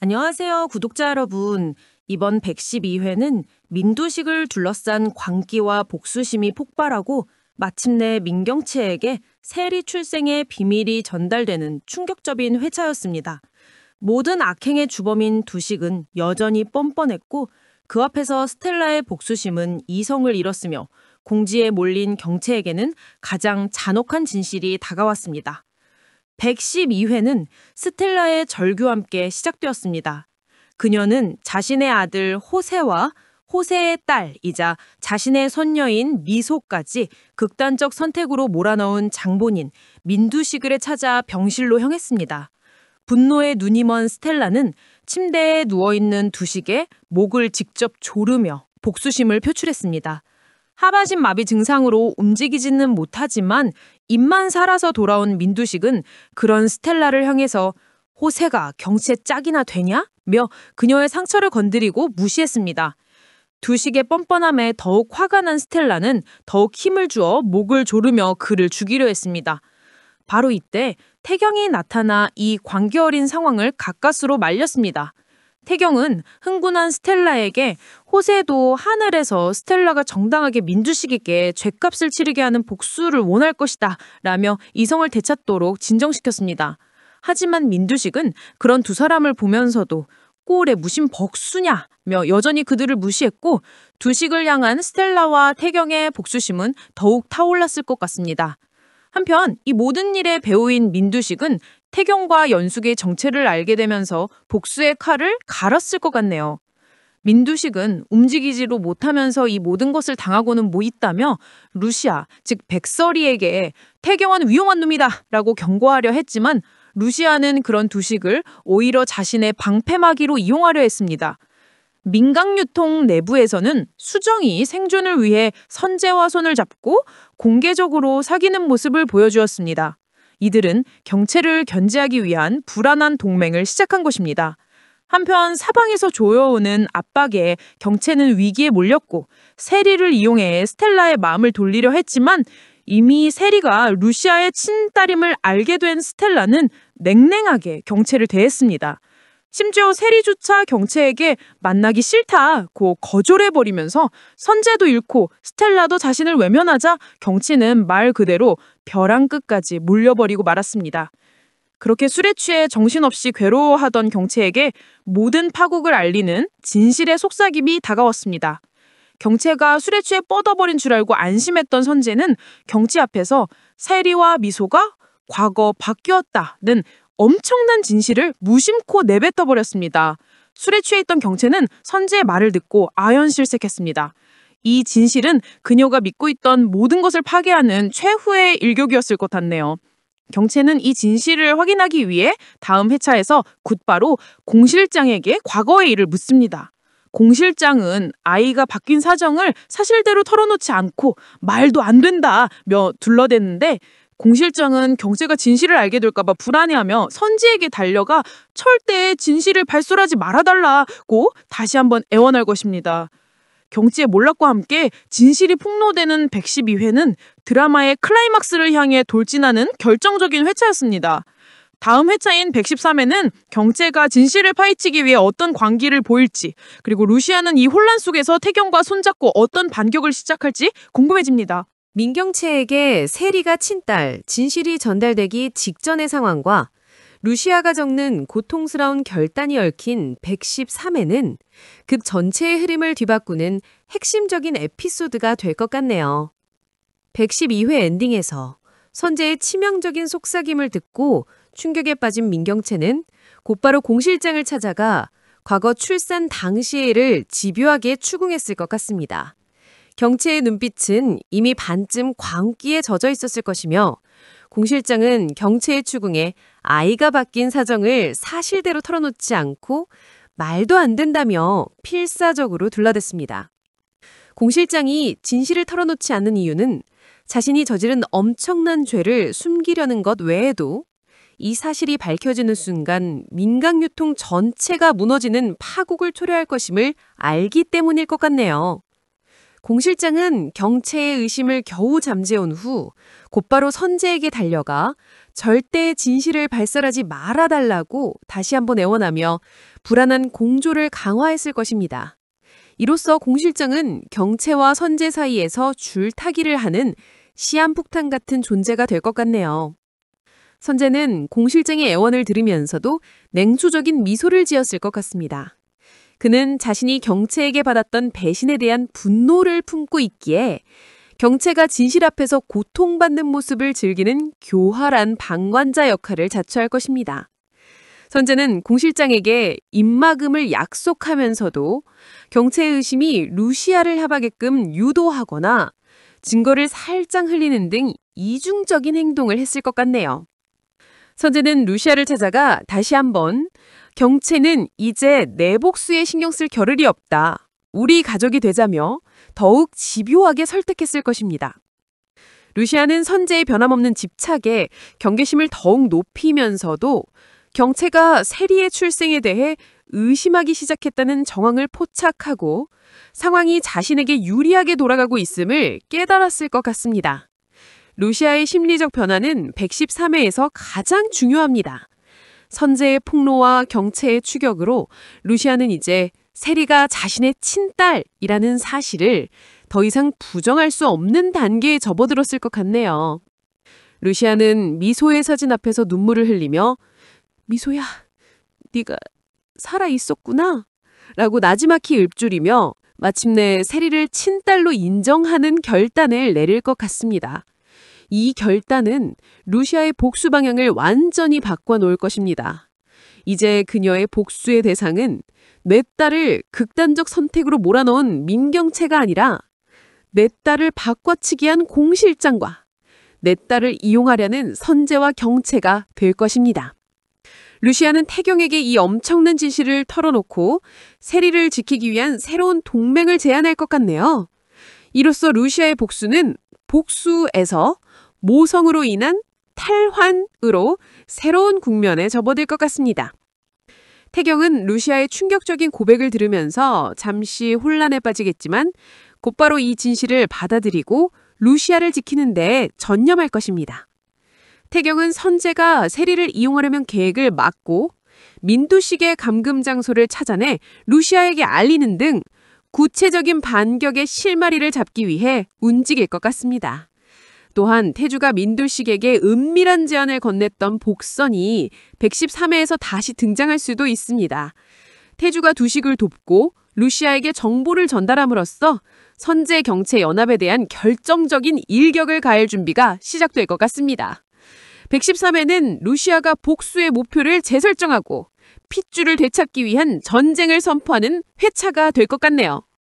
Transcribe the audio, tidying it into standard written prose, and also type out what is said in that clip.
안녕하세요, 구독자 여러분. 이번 112회는 민두식을 둘러싼 광기와 복수심이 폭발하고 마침내 민경채에게 세리 출생의 비밀이 전달되는 충격적인 회차였습니다. 모든 악행의 주범인 두식은 여전히 뻔뻔했고 그 앞에서 스텔라의 복수심은 이성을 잃었으며 공지에 몰린 경채에게는 가장 잔혹한 진실이 다가왔습니다. 112회는 스텔라의 절규와 함께 시작되었습니다. 그녀는 자신의 아들 호세와 호세의 딸이자 자신의 손녀인 미소까지 극단적 선택으로 몰아넣은 장본인 민두시글에 찾아 병실로 향했습니다. 분노에 눈이 먼 스텔라는 침대에 누워있는 두식의 목을 직접 조르며 복수심을 표출했습니다. 하반신 마비 증상으로 움직이지는 못하지만 입만 살아서 돌아온 민두식은 그런 스텔라를 향해서 호세가 경치에 짝이나 되냐? 며 그녀의 상처를 건드리고 무시했습니다. 두식의 뻔뻔함에 더욱 화가 난 스텔라는 더욱 힘을 주어 목을 조르며 그를 죽이려 했습니다. 바로 이때 태경이 나타나 이 광기 어린 상황을 가까스로 말렸습니다. 태경은 흥분한 스텔라에게 호세도 하늘에서 스텔라가 정당하게 민두식에게 죗값을 치르게 하는 복수를 원할 것이다 라며 이성을 되찾도록 진정시켰습니다. 하지만 민두식은 그런 두 사람을 보면서도 꼴에 무슨 복수냐며 여전히 그들을 무시했고 두식을 향한 스텔라와 태경의 복수심은 더욱 타올랐을 것 같습니다. 한편 이 모든 일의 배우인 민두식은 태경과 연숙의 정체를 알게 되면서 복수의 칼을 갈았을 것 같네요. 민두식은 움직이지도 못하면서 이 모든 것을 당하고는 뭐 있다며 루시아, 즉 백설이에게 태경은 위험한 놈이다 라고 경고하려 했지만 루시아는 그런 두식을 오히려 자신의 방패막이로 이용하려 했습니다. 민강유통 내부에서는 수정이 생존을 위해 선재와 손을 잡고 공개적으로 사귀는 모습을 보여주었습니다. 이들은 경체를 견제하기 위한 불안한 동맹을 시작한 것입니다. 한편 사방에서 조여오는 압박에 경체는 위기에 몰렸고 세리를 이용해 스텔라의 마음을 돌리려 했지만 이미 세리가 루시아의 친딸임을 알게 된 스텔라는 냉랭하게 경체를 대했습니다. 심지어 세리조차 경체에게 만나기 싫다고 거절해버리면서 선재도 잃고 스텔라도 자신을 외면하자 경치는 말 그대로 벼랑 끝까지 몰려버리고 말았습니다. 그렇게 술에 취해 정신없이 괴로워하던 경체에게 모든 파국을 알리는 진실의 속삭임이 다가왔습니다. 경체가 술에 취해 뻗어버린 줄 알고 안심했던 선재는 경치 앞에서 세리와 미소가 과거 바뀌었다는 엄청난 진실을 무심코 내뱉어버렸습니다. 술에 취해 있던 경체는 선재의 말을 듣고 아연실색했습니다. 이 진실은 그녀가 믿고 있던 모든 것을 파괴하는 최후의 일격이었을 것 같네요. 경체는 이 진실을 확인하기 위해 다음 회차에서 곧바로 공 실장에게 과거의 일을 묻습니다. 공 실장은 아이가 바뀐 사정을 사실대로 털어놓지 않고 말도 안 된다며 둘러댔는데 공 실장은 경체가 진실을 알게 될까봐 불안해하며 선지에게 달려가 절대 진실을 발설하지 말아달라고 다시 한번 애원할 것입니다. 경치의 몰락과 함께 진실이 폭로되는 112회는 드라마의 클라이막스를 향해 돌진하는 결정적인 회차였습니다. 다음 회차인 113회는 경체가 진실을 파헤치기 위해 어떤 광기를 보일지, 그리고 루시아는 이 혼란 속에서 태경과 손잡고 어떤 반격을 시작할지 궁금해집니다. 민경채에게 세리가 친딸, 진실이 전달되기 직전의 상황과 루시아가 적는 고통스러운 결단이 얽힌 113회는 극 전체의 흐름을 뒤바꾸는 핵심적인 에피소드가 될 것 같네요. 112회 엔딩에서 선재의 치명적인 속삭임을 듣고 충격에 빠진 민경채는 곧바로 공 실장을 찾아가 과거 출산 당시의 일을 집요하게 추궁했을 것 같습니다. 경채의 눈빛은 이미 반쯤 광기에 젖어 있었을 것이며 공 실장은 경채의 추궁에 아이가 바뀐 사정을 사실대로 털어놓지 않고 말도 안 된다며 필사적으로 둘러댔습니다. 공 실장이 진실을 털어놓지 않는 이유는 자신이 저지른 엄청난 죄를 숨기려는 것 외에도 이 사실이 밝혀지는 순간 민강유통 전체가 무너지는 파국을 초래할 것임을 알기 때문일 것 같네요. 공 실장은 경체의 의심을 겨우 잠재운 후 곧바로 선제에게 달려가 절대 진실을 발설하지 말아달라고 다시 한번 애원하며 불안한 공조를 강화했을 것입니다. 이로써 공 실장은 경체와 선제 사이에서 줄타기를 하는 시한폭탄 같은 존재가 될 것 같네요. 선제는 공 실장의 애원을 들으면서도 냉소적인 미소를 지었을 것 같습니다. 그는 자신이 경체에게 받았던 배신에 대한 분노를 품고 있기에 경체가 진실 앞에서 고통받는 모습을 즐기는 교활한 방관자 역할을 자처할 것입니다. 선제는 공 실장에게 입막음을 약속하면서도 경체의 의심이 루시아를 합하게끔 유도하거나 증거를 살짝 흘리는 등 이중적인 행동을 했을 것 같네요. 선제는 루시아를 찾아가 다시 한번 경체는 이제 내 복수에 신경 쓸 겨를이 없다. 우리 가족이 되자며 더욱 집요하게 설득했을 것입니다. 루시아는 선제의 변함없는 집착에 경계심을 더욱 높이면서도 경체가 세리의 출생에 대해 의심하기 시작했다는 정황을 포착하고 상황이 자신에게 유리하게 돌아가고 있음을 깨달았을 것 같습니다. 루시아의 심리적 변화는 113회에서 가장 중요합니다. 선제의 폭로와 경체의 추격으로 루시아는 이제 세리가 자신의 친딸이라는 사실을 더 이상 부정할 수 없는 단계에 접어들었을 것 같네요. 루시아는 미소의 사진 앞에서 눈물을 흘리며 미소야, 네가 살아있었구나 라고 나지막히 읊조리며 마침내 세리를 친딸로 인정하는 결단을 내릴 것 같습니다. 이 결단은 루시아의 복수 방향을 완전히 바꿔놓을 것입니다. 이제 그녀의 복수의 대상은 내 딸을 극단적 선택으로 몰아넣은 민경채가 아니라 내 딸을 바꿔치기 한 공 실장과 내 딸을 이용하려는 선제와 경채가 될 것입니다. 루시아는 태경에게 이 엄청난 진실을 털어놓고 세리를 지키기 위한 새로운 동맹을 제안할 것 같네요. 이로써 루시아의 복수는 복수에서 모성으로 인한 탈환으로 새로운 국면에 접어들 것 같습니다. 태경은 루시아의 충격적인 고백을 들으면서 잠시 혼란에 빠지겠지만 곧바로 이 진실을 받아들이고 루시아를 지키는 데 전념할 것입니다. 태경은 선제가 세리를 이용하려면 계획을 막고 민두식의 감금 장소를 찾아내 루시아에게 알리는 등 구체적인 반격의 실마리를 잡기 위해 움직일 것 같습니다. 또한 태주가 민두식에게 은밀한 제안을 건넸던 복선이 113회에서 다시 등장할 수도 있습니다. 태주가 두식을 돕고 루시아에게 정보를 전달함으로써 선제 경체 연합에 대한 결정적인 일격을 가할 준비가 시작될 것 같습니다. 113회는 루시아가 복수의 목표를 재설정하고 핏줄을 되찾기 위한 전쟁을 선포하는 회차가 될 것 같네요.